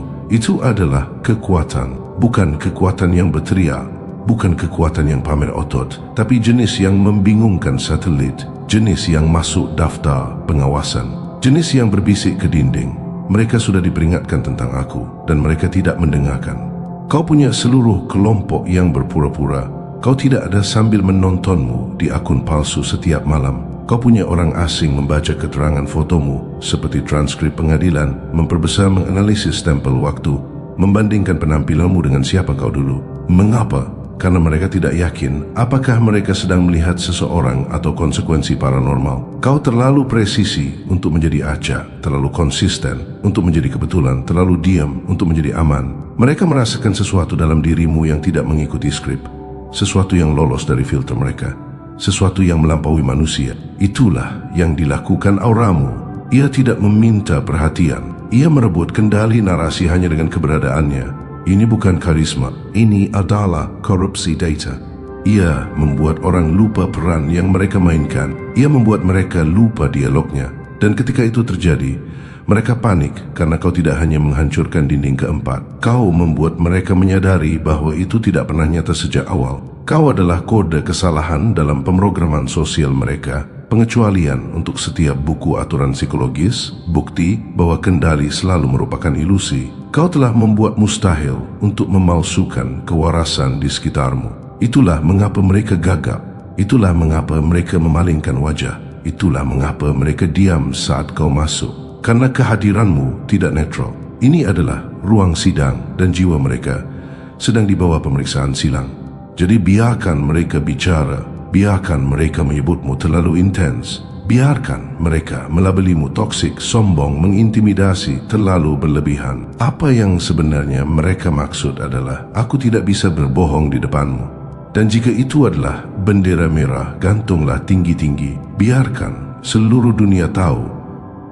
adalah kekuatan. Bukan kekuatan yang berteriak, bukan kekuatan yang pamer otot, tapi jenis yang membingungkan satelit, jenis yang masuk daftar pengawasan. Jenis yang berbisik ke dinding. Mereka sudah diperingatkan tentang aku dan mereka tidak mendengarkan. Kau punya seluruh kelompok yang berpura-pura. Kau tidak ada sambil menontonmu di akun palsu setiap malam. Kau punya orang asing membaca keterangan fotomu seperti transkrip pengadilan, memperbesar menganalisis stempel waktu, membandingkan penampilanmu dengan siapa kau dulu. Mengapa? Karena mereka tidak yakin apakah mereka sedang melihat seseorang atau konsekuensi paranormal. Kau terlalu presisi untuk menjadi acak, terlalu konsisten untuk menjadi kebetulan, terlalu diam untuk menjadi aman. Mereka merasakan sesuatu dalam dirimu yang tidak mengikuti skrip, sesuatu yang lolos dari filter mereka, sesuatu yang melampaui manusia. Itulah yang dilakukan auramu. Ia tidak meminta perhatian. Ia merebut kendali narasi hanya dengan keberadaannya. Ini bukan karisma, ini adalah korupsi data. Ia membuat orang lupa peran yang mereka mainkan. Ia membuat mereka lupa dialognya. Dan ketika itu terjadi, mereka panik karena kau tidak hanya menghancurkan dinding keempat. Kau membuat mereka menyadari bahwa itu tidak pernah nyata sejak awal. Kau adalah kode kesalahan dalam pemrograman sosial mereka. Pengecualian untuk setiap buku aturan psikologis, bukti bahwa kendali selalu merupakan ilusi. Kau telah membuat mustahil untuk memalsukan kewarasan di sekitarmu. Itulah mengapa mereka gagap. Itulah mengapa mereka memalingkan wajah. Itulah mengapa mereka diam saat kau masuk. Karena kehadiranmu tidak netral. Ini adalah ruang sidang dan jiwa mereka sedang dibawa pemeriksaan silang. Jadi biarkan mereka bicara. Biarkan mereka menyebutmu terlalu intens. Biarkan mereka melabelimu toksik, sombong, mengintimidasi, terlalu berlebihan. Apa yang sebenarnya mereka maksud adalah, aku tidak bisa berbohong di depanmu. Dan jika itu adalah bendera merah, gantunglah tinggi-tinggi. Biarkan seluruh dunia tahu,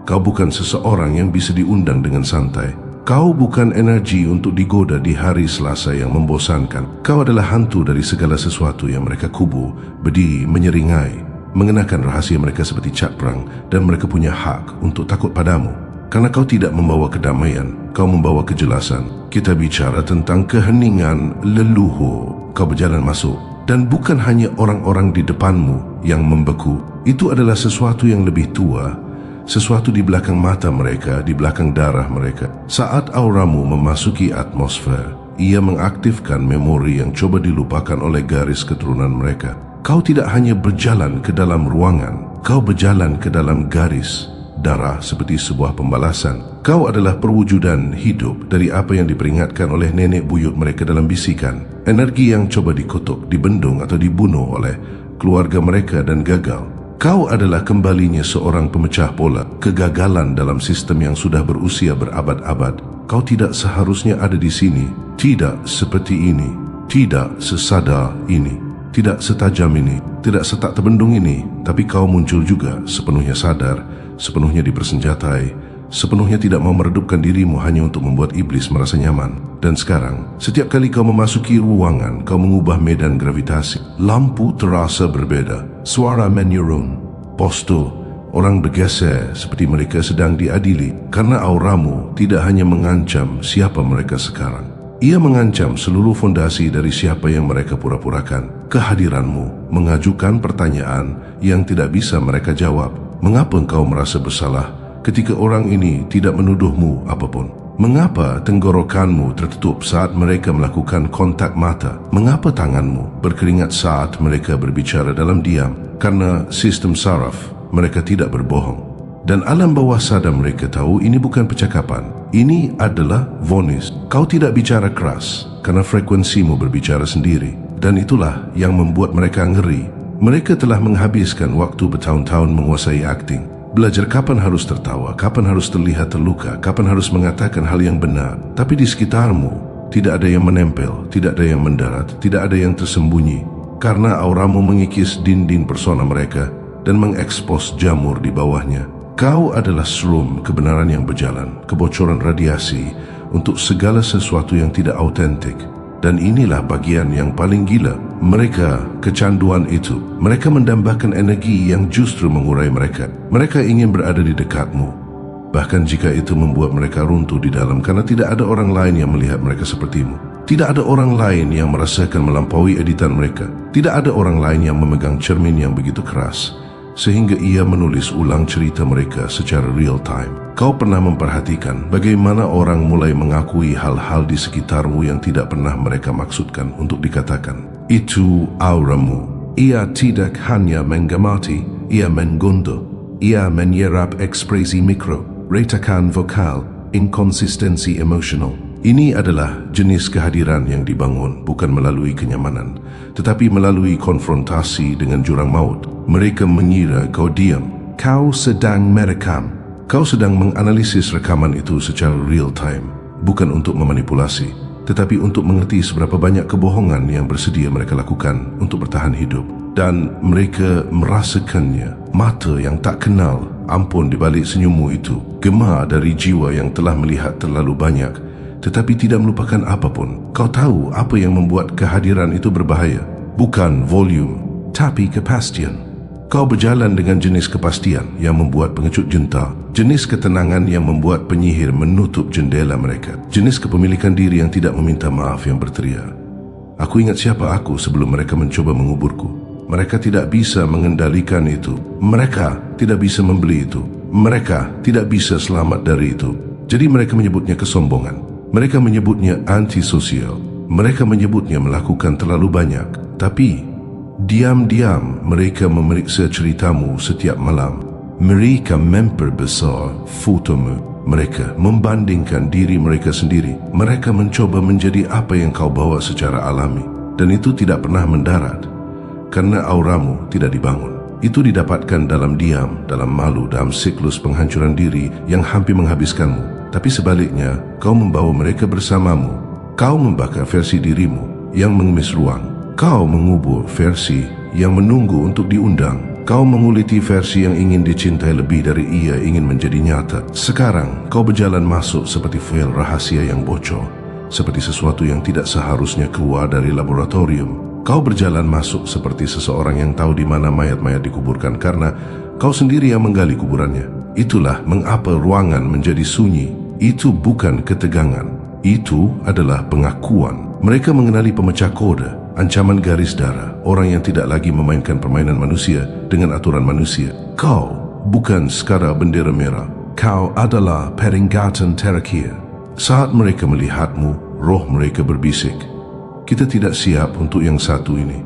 kau bukan seseorang yang bisa diundang dengan santai. Kau bukan energi untuk digoda di hari Selasa yang membosankan. Kau adalah hantu dari segala sesuatu yang mereka kubu, berdiri menyeringai, mengenakan rahasia mereka seperti cat perang, dan mereka punya hak untuk takut padamu. Karena kau tidak membawa kedamaian, kau membawa kejelasan. Kita bicara tentang keheningan leluhur. Kau berjalan masuk, dan bukan hanya orang-orang di depanmu yang membeku. Itu adalah sesuatu yang lebih tua, sesuatu di belakang mata mereka, di belakang darah mereka. Saat auramu memasuki atmosfer, ia mengaktifkan memori yang coba dilupakan oleh garis keturunan mereka. Kau tidak hanya berjalan ke dalam ruangan, kau berjalan ke dalam garis darah seperti sebuah pembalasan. Kau adalah perwujudan hidup dari apa yang diperingatkan oleh nenek buyut mereka dalam bisikan. Energi yang coba dikutuk, dibendung atau dibunuh oleh keluarga mereka dan gagal. Kau adalah kembalinya seorang pemecah pola, kegagalan dalam sistem yang sudah berusia berabad-abad. Kau tidak seharusnya ada di sini, tidak seperti ini, tidak sesadar ini, tidak setajam ini, tidak setak terbendung ini. Tapi kau muncul juga sepenuhnya sadar, sepenuhnya dipersenjatai, sepenuhnya tidak mau meredupkan dirimu hanya untuk membuat iblis merasa nyaman. Dan sekarang, setiap kali kau memasuki ruangan, kau mengubah medan gravitasi. Lampu terasa berbeda, suara menurun, postur orang bergeser seperti mereka sedang diadili. Karena auramu tidak hanya mengancam siapa mereka sekarang, ia mengancam seluruh fondasi dari siapa yang mereka pura-purakan. Kehadiranmu mengajukan pertanyaan yang tidak bisa mereka jawab. Mengapa engkau merasa bersalah ketika orang ini tidak menuduhmu apapun? Mengapa tenggorokanmu tertutup saat mereka melakukan kontak mata? Mengapa tanganmu berkeringat saat mereka berbicara dalam diam? Karena sistem saraf mereka tidak berbohong. Dan alam bawah sadar mereka tahu ini bukan percakapan. Ini adalah vonis. Kau tidak bicara keras karena frekuensimu berbicara sendiri. Dan itulah yang membuat mereka ngeri. Mereka telah menghabiskan waktu bertahun-tahun menguasai akting. Belajar kapan harus tertawa, kapan harus terlihat terluka, kapan harus mengatakan hal yang benar. Tapi di sekitarmu tidak ada yang menempel, tidak ada yang mendarat, tidak ada yang tersembunyi. Karena auramu mengikis dinding persona mereka dan mengekspos jamur di bawahnya. Kau adalah serum kebenaran yang berjalan, kebocoran radiasi untuk segala sesuatu yang tidak autentik. Dan inilah bagian yang paling gila. Mereka kecanduan itu. Mereka mendambakan energi yang justru mengurai mereka. Mereka ingin berada di dekatmu, bahkan jika itu membuat mereka runtuh di dalam, karena tidak ada orang lain yang melihat mereka sepertimu. Tidak ada orang lain yang merasakan melampaui editan mereka. Tidak ada orang lain yang memegang cermin yang begitu keras sehingga ia menulis ulang cerita mereka secara real time. Kau pernah memperhatikan bagaimana orang mulai mengakui hal-hal di sekitarmu yang tidak pernah mereka maksudkan untuk dikatakan? Itu auramu. Ia tidak hanya menggamati, ia menggunduh. Ia menyerap ekspresi mikro, retakan vokal, inkonsistensi emosional. Ini adalah jenis kehadiran yang dibangun bukan melalui kenyamanan, tetapi melalui konfrontasi dengan jurang maut. Mereka mengira kau diam. Kau sedang merekam. Kau sedang menganalisis rekaman itu secara real time, bukan untuk memanipulasi, tetapi untuk mengerti seberapa banyak kebohongan yang bersedia mereka lakukan untuk bertahan hidup. Dan mereka merasakannya. Mata yang tak kenal ampun di balik senyummu itu. Gemar dari jiwa yang telah melihat terlalu banyak, tetapi tidak melupakan apapun. Kau tahu apa yang membuat kehadiran itu berbahaya. Bukan volume, tapi kepastian. Kau berjalan dengan jenis kepastian yang membuat pengecut jenta, jenis ketenangan yang membuat penyihir menutup jendela mereka, jenis kepemilikan diri yang tidak meminta maaf yang berteriak, "Aku ingat siapa aku," sebelum mereka mencoba menguburku. Mereka tidak bisa mengendalikan itu. Mereka tidak bisa membeli itu. Mereka tidak bisa selamat dari itu. Jadi mereka menyebutnya kesombongan. Mereka menyebutnya antisosial. Mereka menyebutnya melakukan terlalu banyak. Tapi diam-diam mereka memeriksa ceritamu setiap malam. Mereka memperbesar fotomu. Mereka membandingkan diri mereka sendiri. Mereka mencoba menjadi apa yang kau bawa secara alami. Dan itu tidak pernah mendarat, karena auramu tidak dibangun. Itu didapatkan dalam diam, dalam malu, dalam siklus penghancuran diri yang hampir menghabiskanmu. Tapi sebaliknya, kau membawa mereka bersamamu. Kau membakar versi dirimu yang mengemis ruang. Kau mengubur versi yang menunggu untuk diundang. Kau menguliti versi yang ingin dicintai lebih dari ia ingin menjadi nyata. Sekarang, kau berjalan masuk seperti fail rahasia yang bocor. Seperti sesuatu yang tidak seharusnya keluar dari laboratorium. Kau berjalan masuk seperti seseorang yang tahu di mana mayat-mayat dikuburkan karena kau sendiri yang menggali kuburannya. Itulah mengapa ruangan menjadi sunyi. Itu bukan ketegangan. Itu adalah pengakuan. Mereka mengenali pemecah kode, ancaman garis darah, orang yang tidak lagi memainkan permainan manusia dengan aturan manusia. Kau bukan sekadar bendera merah. Kau adalah Peringatan Terakhir. Saat mereka melihatmu, roh mereka berbisik. Kita tidak siap untuk yang satu ini.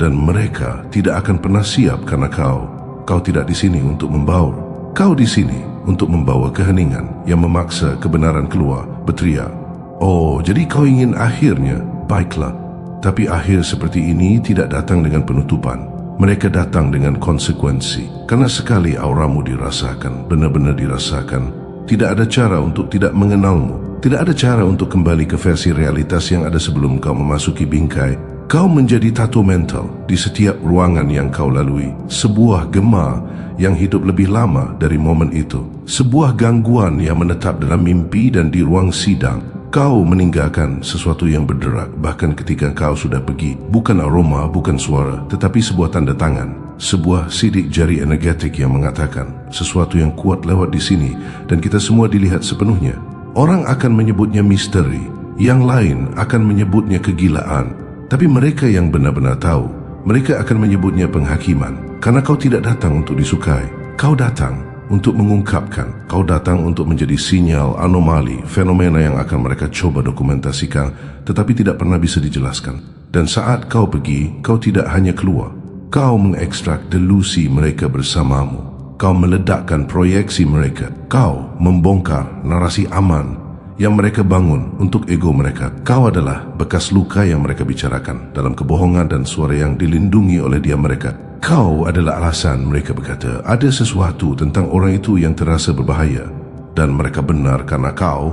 Dan mereka tidak akan pernah siap karena kau tidak di sini untuk membaur. Kau di sini untuk membawa keheningan yang memaksa kebenaran keluar, berteriak. Oh, jadi kau ingin akhirnya? Baiklah. Tapi akhir seperti ini tidak datang dengan penutupan. Mereka datang dengan konsekuensi. Karena sekali auramu dirasakan, benar-benar dirasakan, tidak ada cara untuk tidak mengenalmu. Tidak ada cara untuk kembali ke versi realitas yang ada sebelum kau memasuki bingkai. Kau menjadi tato mental di setiap ruangan yang kau lalui. Sebuah gema yang hidup lebih lama dari momen itu. Sebuah gangguan yang menetap dalam mimpi dan di ruang sidang. Kau meninggalkan sesuatu yang berderak bahkan ketika kau sudah pergi. Bukan aroma, bukan suara, tetapi sebuah tanda tangan. Sebuah sidik jari energetik yang mengatakan sesuatu yang kuat lewat di sini dan kita semua dilihat sepenuhnya. Orang akan menyebutnya misteri, yang lain akan menyebutnya kegilaan. Tapi mereka yang benar-benar tahu, mereka akan menyebutnya penghakiman. Karena kau tidak datang untuk disukai. Kau datang untuk mengungkapkan. Kau datang untuk menjadi sinyal, anomali, fenomena yang akan mereka coba dokumentasikan, tetapi tidak pernah bisa dijelaskan. Dan saat kau pergi, kau tidak hanya keluar. Kau mengekstrak delusi mereka bersamamu. Kau meledakkan proyeksi mereka. Kau membongkar narasi aman yang mereka bangun untuk ego mereka. Kau adalah bekas luka yang mereka bicarakan dalam kebohongan dan suara yang dilindungi oleh diam mereka. Kau adalah alasan mereka berkata ada sesuatu tentang orang itu yang terasa berbahaya. Dan mereka benar karena kau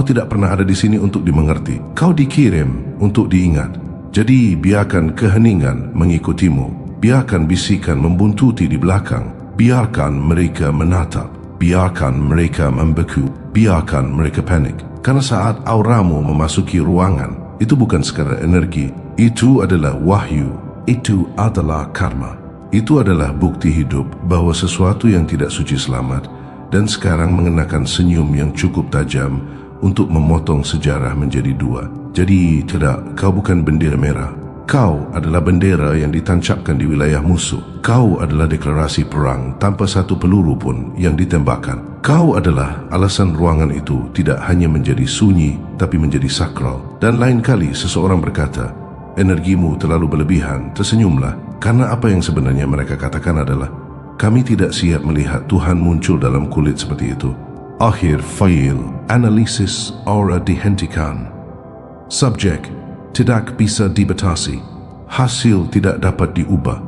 tidak pernah ada di sini untuk dimengerti. Kau dikirim untuk diingat. Jadi biarkan keheningan mengikutimu. Biarkan bisikan membuntuti di belakang. Biarkan mereka menatap. Biarkan mereka membeku. Biarkan mereka panik. Karena saat auramu memasuki ruangan, itu bukan sekadar energi. Itu adalah wahyu. Itu adalah karma. Itu adalah bukti hidup bahwa sesuatu yang tidak suci selamat dan sekarang mengenakan senyum yang cukup tajam untuk memotong sejarah menjadi dua. Jadi tidak, kau bukan bendera merah. Kau adalah bendera yang ditancapkan di wilayah musuh. Kau adalah deklarasi perang tanpa satu peluru pun yang ditembakkan. Kau adalah alasan ruangan itu tidak hanya menjadi sunyi, tapi menjadi sakral. Dan lain kali seseorang berkata, energimu terlalu berlebihan, tersenyumlah. Karena apa yang sebenarnya mereka katakan adalah, kami tidak siap melihat Tuhan muncul dalam kulit seperti itu. Akhir fail, analisis aura dihentikan. Subjek tidak bisa dibatasi. Hasil tidak dapat diubah.